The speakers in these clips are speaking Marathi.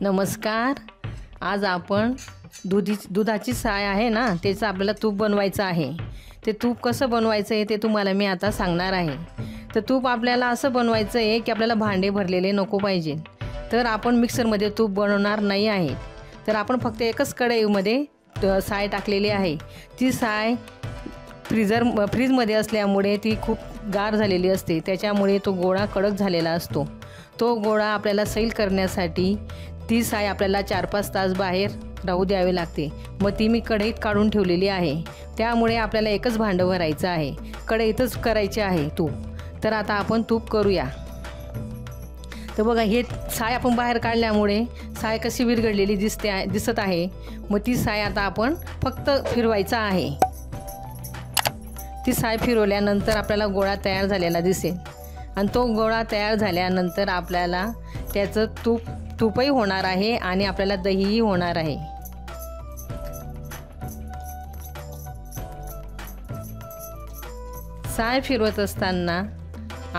नमस्कार. आज आपण दुधाची साय आहे ना, त्याचं आपल्याला तूप बनवायचं आहे. ते तूप कसं बनवायचं आहे ते तुम्हाला मी आता सांगणार आहे. तर तूप आपल्याला असं बनवायचं आहे की आपल्याला भांडे भरलेले नको पाहिजे. तर आपण मिक्सरमध्ये तूप बनवणार नाही आहे. तर आपण फक्त एकच कढईमध्ये साय टाकलेली आहे. ती साय फ्रीजमध्ये असल्यामुळे ती खूप गार झालेली असते, त्याच्यामुळे तो गोळा कडक झालेला असतो. तो गोळा आपल्याला सैल करण्यासाठी ती साय आपल्याला 4-5 तास बाहेर राहू द्यावे लागते. मग ती मी कढईत काढून ठेवलेली आहे. त्यामुळे आपल्याला एकच भांडं भरायचं आहे, कढईतच करायचे आहे तूप. तर आता आपण तूप करूया. तर बघा, हे साय आपण बाहेर काढल्यामुळे साय कशी विरघळलेली दिसत आहे. मग ती साय आता आपण फक्त फिरवायचा आहे. ती साय फिरवल्यानंतर आपल्याला गोळा तयार झालेला दिसेल. आणि तो गोळा तयार झाल्यानंतर आपल्याला त्याचं तूपही होणार आहे आणि आपल्याला दहीही होणार आहे. साय फिरवत असताना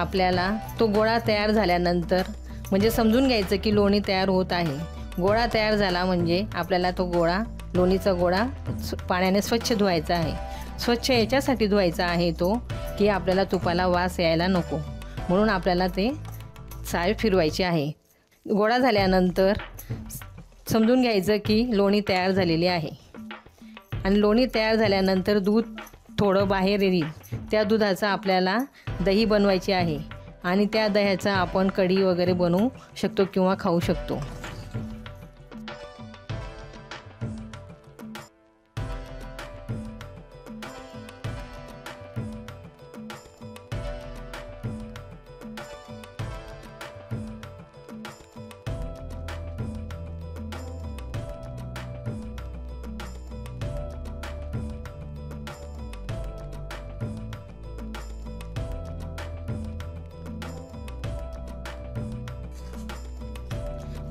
आपल्याला तो गोळा तयार झाल्यानंतर म्हणजे समजून घ्यायचं की लोणी तयार होत आहे. गोळा तयार झाला म्हणजे आपल्याला तो लोणीचा गोळा पाण्याने स्वच्छ धुवायचा आहे. स्वच्छ याच्यासाठी धुवायचा आहे तो की आपल्याला तुपाला वास यायला नको, म्हणून आपल्याला ते साय फिरवायची आहे. गोळा झाल्यानंतर समजून घ्यायचं की लोणी तयार झालेली आहे. आणि लोणी तयार झाल्यानंतर दूध थोडं बाहेर येईल. त्या दुधाचा आपल्याला दही बनवायची आहे आणि त्या दह्याचा आपण कढी वगैरे बनवू शकतो किंवा खाऊ शकतो.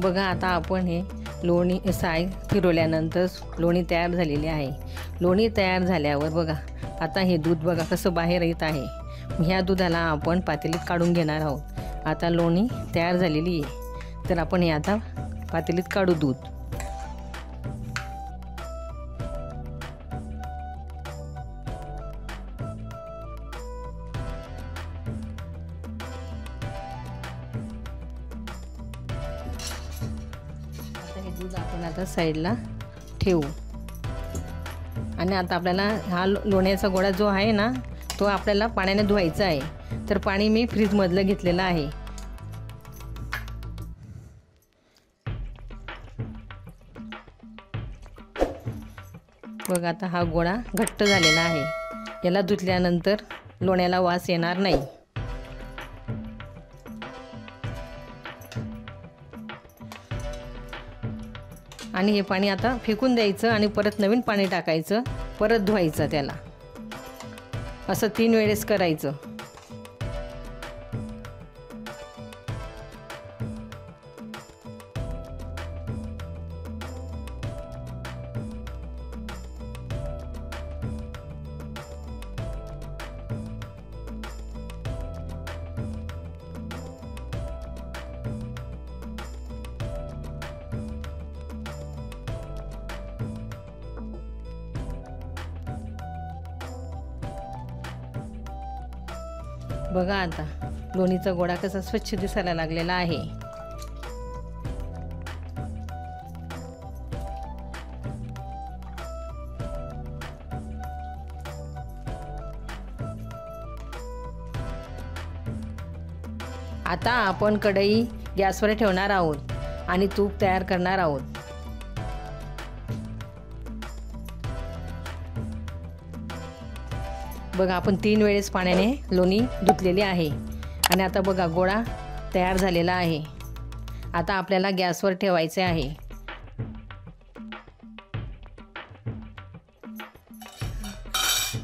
बघा, आता आपण हे लोणी साय फिरवल्यानंतर लोणी तयार झालेली आहे. लोणी तयार झाल्यावर बघा, आता हे दूध बघा कसं बाहेर येत आहे. ह्या दुधाला आपण पातेलीत काढून घेणार आहोत. आता लोणी तयार झालेली आहे, तर आपण हे आता पातेलीत काढू दूध. दूध आपण आता साईडला ठेवू. आणि आता आपल्याला हा लोण्याचा गोळा जो आहे ना, तो आपल्याला पाण्याने धुवायचा आहे. तर पाणी मी फ्रीजमधलं घेतलेलं आहे. बघ, आता हा गोळा घट्ट झालेला आहे. याला धुतल्यानंतर लोण्याला वास येणार नाही. आणि हे पाणी आता फेकून द्यायचं आणि परत नवीन पाणी टाकायचं, परत धुवायचं. त्याला असं 3 वेळेस करायचं. बघा, आता लोणीचा गोळा कसा स्वच्छ दिसायला लागलेला आहे. आता आपण कढई गॅसवर ठेवणार आहोत आणि तूप तयार करणार आहोत. बघा, आपण 3 वेळेस पाण्याने लोणी धुतलेली आहे. आणि आता बघा, गोळा तयार झालेला आहे. आता आपल्याला गॅसवर ठेवायचे आहे.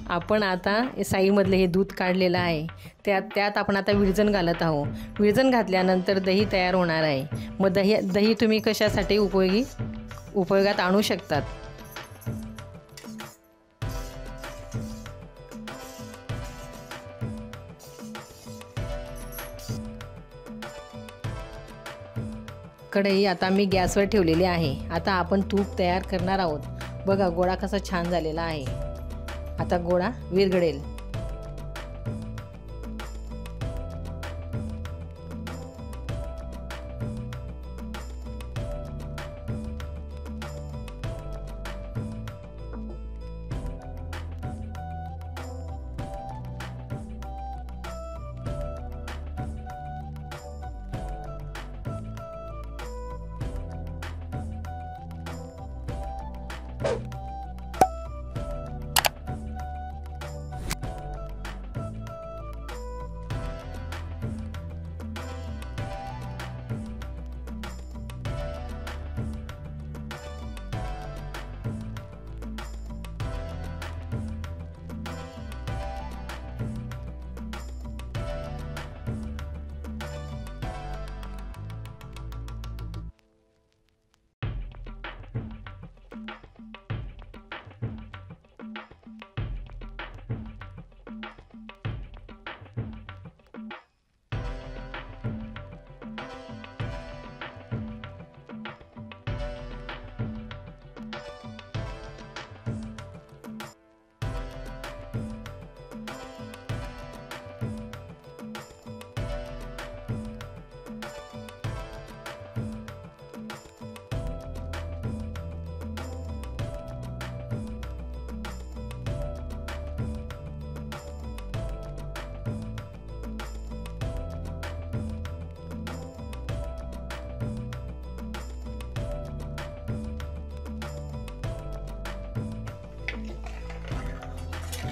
आपण आता साईमधले हे दूध काढलेलं आहे, त्यात आपण आता विरजण घालत आहोत. विरजण घातल्यानंतर दही तयार होणार आहे. मग दही तुम्ही कशासाठी उपयोगात आणू शकतात. कढई आता मी गॅसवर ठेवलेली आहे। आता आपण तूप तयार करणार आहोत। बघा गोळा कसा छान झालेला आहे। आता गोळा विरघळेल।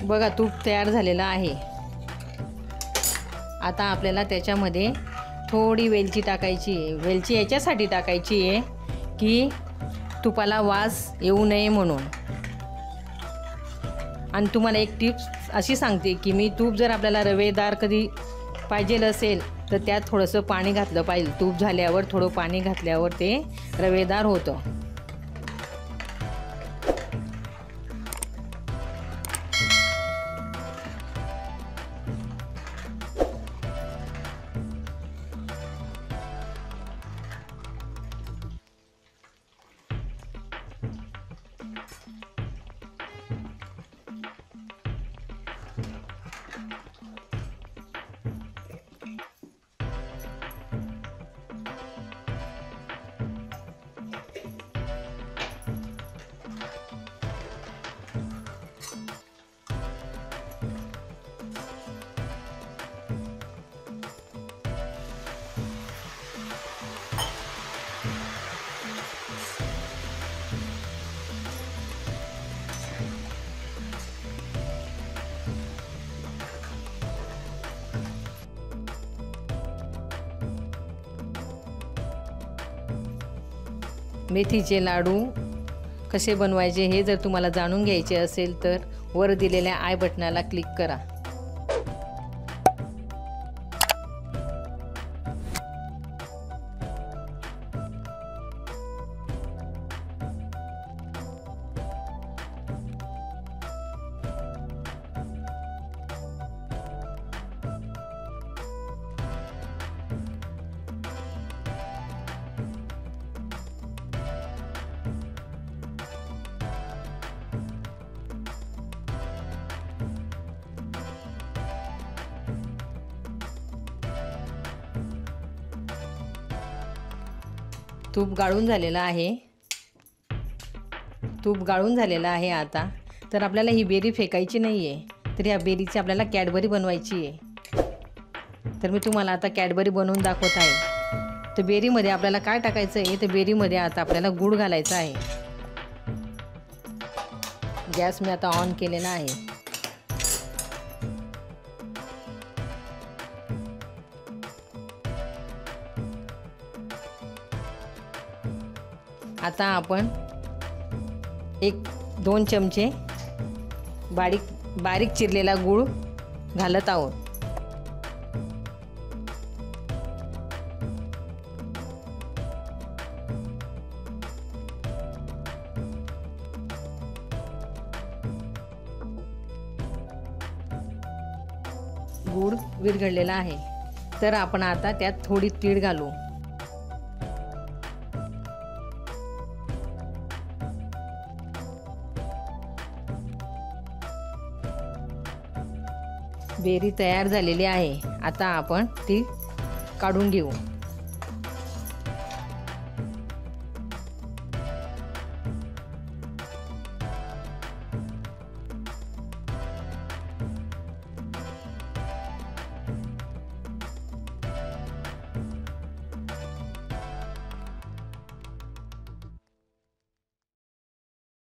बघा तूप तयार झालेलं आहे। आता आपल्याला त्याच्यामध्ये थोडी वेलची टाकायची आहे। वेलची याच्यासाठी टाकायची आहे की तुपाला वास येऊ नये म्हणून। आणि तुम्हाला एक टिप्स अशी सांगते की मी तूप जर आपल्याला रवेदार कधी पाहिजे असेल तर त्यात थोडंसं पाणी घातलं पाहिजे। तूप झाल्यावर थोडं पाणी घातल्यावर ते रवेदार होतं। मेथीचे लाडू कसे बनवायचे हे जर तुम्हाला जाणून घ्यायचे असेल तर वर दिलेल्या आय बटनाला क्लिक करा। तूप गाळून झालेलं आहे। तूप गाळून झालेलं आहे। आता तर आपल्याला ही बेरी फेकायची नाही आहे, तर या बेरीची आपल्याला कॅडबरी बनवायची आहे। तर मी तुम्हाला आता कॅडबरी बनवून दाखवत आहे। तर बेरीमध्ये आपल्याला काय टाकायचं आहे, तर बेरीमध्ये आता आपल्याला गूळ घालायचा आहे। गॅस मी आता ऑन केलेला आहे। आता आपण 1-2 चमचे बारीक चिरलेला गूळ घालत आहोत। गूळ विरघळलेला आहे, तर आपण आता त्यात थोडी तीळ घालू। बेरी तयार झालेली आहे. आता आपण ती काढून घेऊ.